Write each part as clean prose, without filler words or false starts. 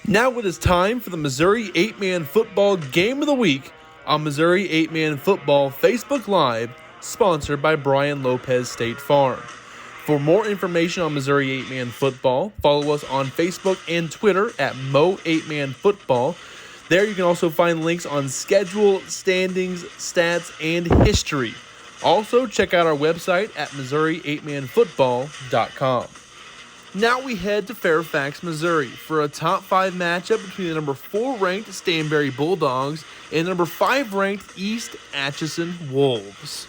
Now it is time for the Missouri 8-Man Football Game of the Week on Missouri 8-Man Football Facebook Live, sponsored by Brian Lopez State Farm. For more information on Missouri 8-Man Football, follow us on Facebook and Twitter at Mo8Man Football. There you can also find links on schedule, standings, stats, and history. Also, check out our website at Missouri8manfootball.com. Now we head to Fairfax, Missouri for a top 5 matchup between the number 4 ranked Stanberry Bulldogs and number 5 ranked East Atchison Wolves.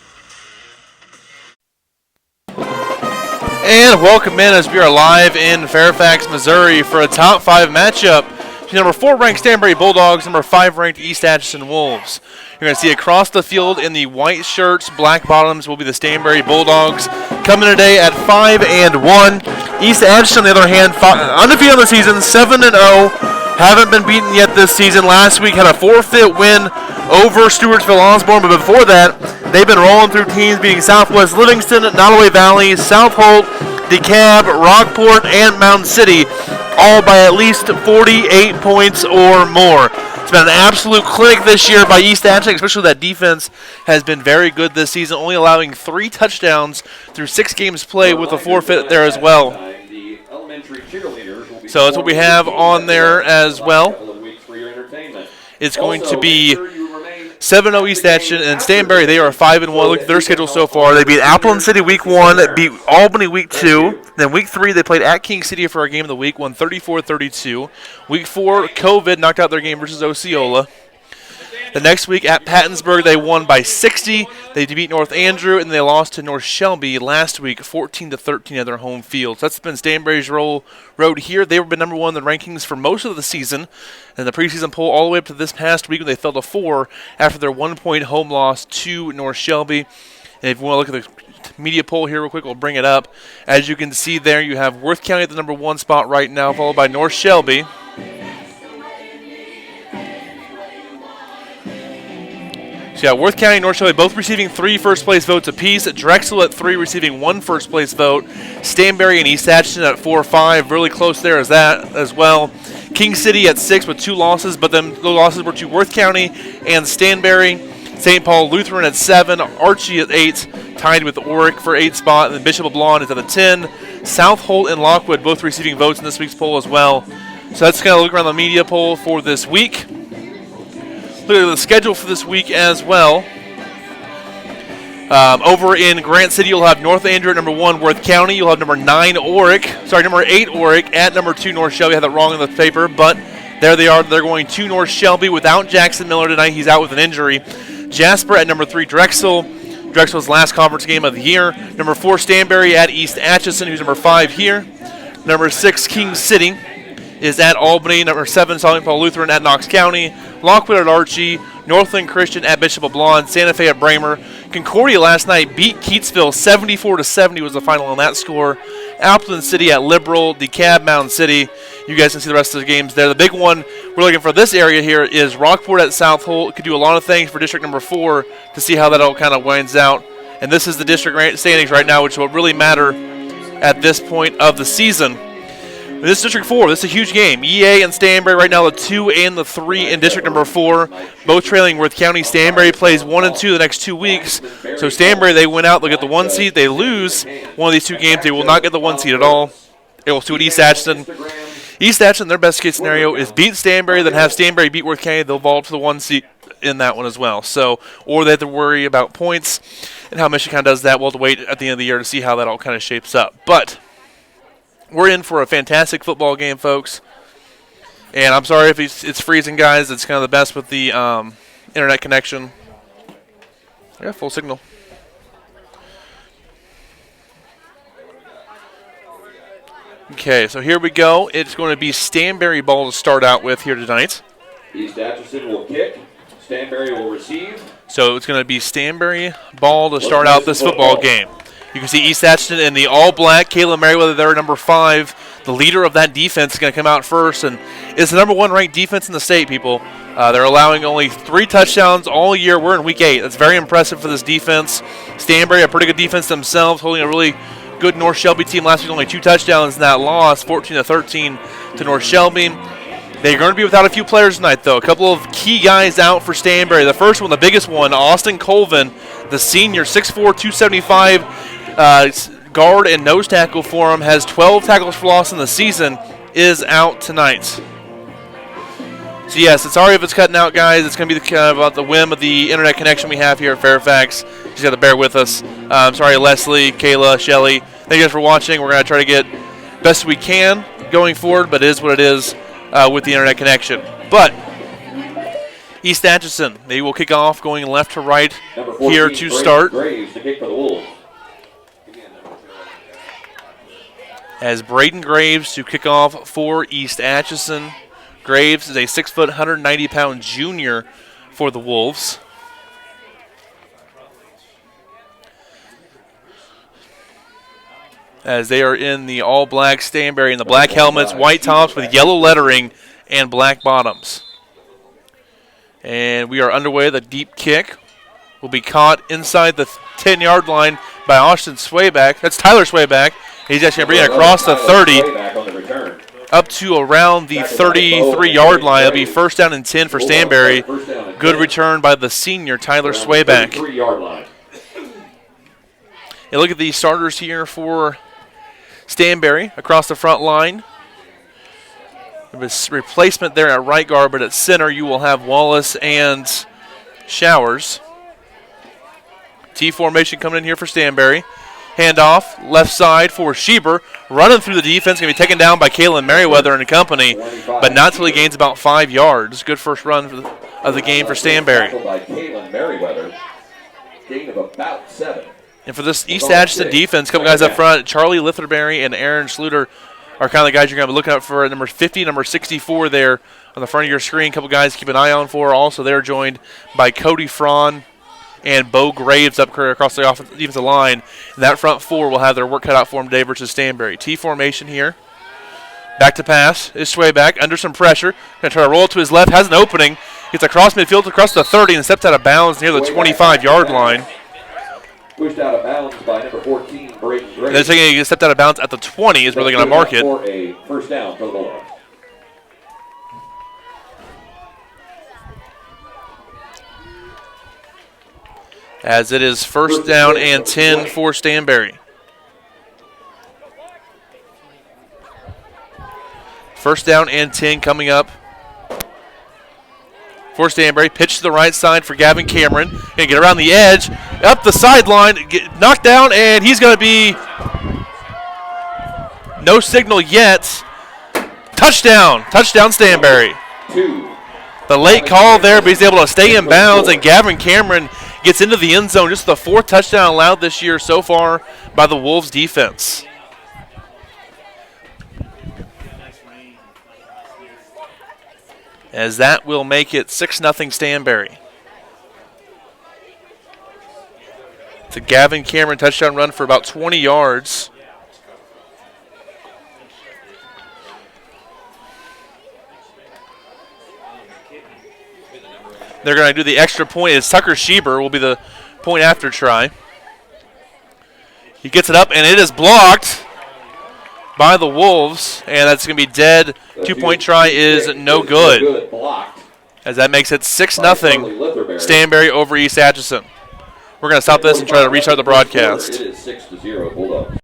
And welcome in as we are live in Fairfax, Missouri for a top 5 matchup between number 4 ranked Stanberry Bulldogs and number 5 ranked East Atchison Wolves. You're going to see across the field in the white shirts, black bottoms will be the Stanberry Bulldogs coming today at 5-1. East Atchison, on the other hand, undefeated on the season, 7-0. Haven't been beaten yet this season. Last week had a forfeit win over Stewartsville Osborne, but before that, they've been rolling through teams, beating Southwest Livingston, Nottoway Valley, South Holt, DeKalb, Rockport, and Mountain City, all by at least 48 points or more. It's been an absolute clinic this year by East Atchison, especially that defense has been very good this season, only allowing 3 touchdowns through 6 games played with a forfeit there as well. So that's what we have on there as well. It's going to be 7-0 East Atchison and Stanberry. They are 5-1. Look at their schedule so far. They beat Appleton City week 1, beat Albany week 2. Then week 3, they played at King City for our game of the week, won 34-32. Week 4, COVID knocked out their game versus Osceola. The next week at Pattonsburg, they won by 60. They beat North Andrew, and they lost to North Shelby last week, 14-13 at their home field. So that's been Stanberry's road here. They've been number 1 in the rankings for most of the season, and the preseason poll all the way up to this past week when they fell to 4 after their 1-point home loss to North Shelby. And if you want to look at the media poll here real quick, we'll bring it up. As you can see there, you have Worth County at the number 1 spot right now, followed by North Shelby. So yeah, Worth County and North Shelby both receiving 3 first-place votes apiece. Drexel at 3 receiving 1 first-place vote. Stanberry and East Atchison at 4-5, really close there as that as well. King City at 6 with 2 losses, but then the losses were to Worth County and Stanberry. St. Paul Lutheran at 7, Archie at 8, tied with Oric for 8 spot, and then Bishop LeBlanc is at the 10. South Holt and Lockwood both receiving votes in this week's poll as well. So that's kind of look around the media poll for this week. Look at the schedule for this week as well. Over in Grant City, you'll have North Andrew at number 1, Worth County. You'll have number 8 Oric at number 2, North Shelby. I had that wrong in the paper, but there they are. They're going to North Shelby without Jackson Miller tonight. He's out with an injury. Jasper at number 3, Drexel. Drexel's last conference game of the year. Number 4, Stanberry at East Atchison, who's number 5 here. Number 6, King City is at Albany. Number 7, St. Paul Lutheran at Knox County. Lockwood at Archie. Northland Christian at Bishop LeBlanc. Santa Fe at Bramer. Concordia last night beat Keatsville 74-70 was the final on that score. Appleton City at Liberal. DeKalb, Mountain City. You guys can see the rest of the games there. The big one we're looking for this area here is Rockport at South Holt. Could do a lot of things for district number 4 to see how that all kind of winds out. And this is the district standings right now, which will really matter at this point of the season. This is District 4. This is a huge game. EA and Stanberry right now the 2 and the 3 in District number 4. Both trailing Worth County. Stanberry plays 1 and 2 the next 2 weeks. So Stanberry, they win out. They'll get the 1 seed. They lose one of these 2 games. They will not get the 1 seed at all. It will suit East Atchison. East Atchison, their best case scenario is beat Stanberry, then have Stanberry beat Worth County. They'll vault to the 1 seed in that one as well. So, or they have to worry about points and how Michigan does that. We'll have to wait at the end of the year to see how that all kind of shapes up. But we're in for a fantastic football game, folks. And I'm sorry if it's freezing, guys. It's kind of the best with the internet connection. I got full signal. Okay, so here we go. It's going to be Stanberry ball to start out with here tonight. East Atchison will kick. Stanberry will receive. So it's going to be Stanberry ball to start out this football game. You can see East Atchison in the all-black. Caleb Merriweather there, number 5. The leader of that defense is going to come out first. And it's the number 1 ranked defense in the state, people. They're allowing only 3 touchdowns all year. We're in week 8. That's very impressive for this defense. Stanberry, a pretty good defense themselves, holding a really good North Shelby team last week. Only 2 touchdowns in that loss, 14-13 to North Shelby. They're going to be without a few players tonight, though. A couple of key guys out for Stanberry. The first one, the biggest one, Austin Colvin, the senior, 6'4", 275 guard and nose tackle for him, has 12 tackles for loss in the season, is out tonight. So, yes, sorry if it's cutting out, guys. It's going to be about the whim of the internet connection we have here at Fairfax. Just got to bear with us. Sorry, Leslie, Kayla, Shelly. Thank you guys for watching. We're going to try to get best we can going forward, but it is what it is with the internet connection. But East Atchison, they will kick off going left to right here to start. Graves to kick for the Wolves. As Braden Graves to kick off for East Atchison. Graves is a 6 foot, 190-pound junior for the Wolves. As they are in the all-black Stanberry and the black helmets, white tops with yellow lettering and black bottoms. And we are underway. The deep kick will be caught inside the 10-yard line by Austin Swayback. That's Tyler Swayback. He's actually going to bring it across the 30 up to around the 33-yard line. It'll be first down and 10 for Stanberry. Good return by the senior, Tyler Swayback. And look at the starters here for Stanberry across the front line. There's a replacement there at right guard, but at center you will have Wallace and Showers. T formation coming in here for Stanberry. Handoff, left side for Schieber. Running through the defense, going to be taken down by Kalen Merriweather and company, but not until he gains about 5 yards. Good first run of the game for Stanberry. By Kalen Merriweather, gain of about 7. And for this East Atchison defense, a couple guys up front, Charlie Litherberry and Aaron Schluter are kind of the guys you're going to be looking out for. Number 50, number 64 there on the front of your screen. A couple guys to keep an eye on for. Also, they're joined by Cody Fraun and Bo Graves up across the defensive line. And that front four will have their work cut out for them today versus Stanberry. T formation here. Back to pass is Swayback under some pressure. Going to try to roll it to his left. Has an opening. Gets across midfield across the 30 and steps out of bounds near the 25-yard line. Pushed out of bounds by number 14, Braden Graves. They're saying he stepped out of bounds at the 20 is where they're going to mark it. For a first down for the Wolves. As it is first down and 10 for Stanberry. First down and 10 coming up for Stanberry. Pitch to the right side for Gavin Cameron. Going to get around the edge, up the sideline, get knocked down, and he's going to be no signal yet. Touchdown. Touchdown Stanberry. The late call there, but he's able to stay in bounds, and Gavin Cameron gets into the end zone. Just the 4th touchdown allowed this year so far by the Wolves defense. As that will make it 6-0 Stanberry. It's a Gavin Cameron touchdown run for about 20 yards. They're going to do the extra point. It's Tucker Schieber will be the point after try. He gets it up, and it is blocked by the Wolves, and that's going to be dead. 2-point try is no good. As that makes it 6-0 Stanberry over East Atchison. We're going to stop this and try to restart the broadcast. It is 6-0 Bulldogs.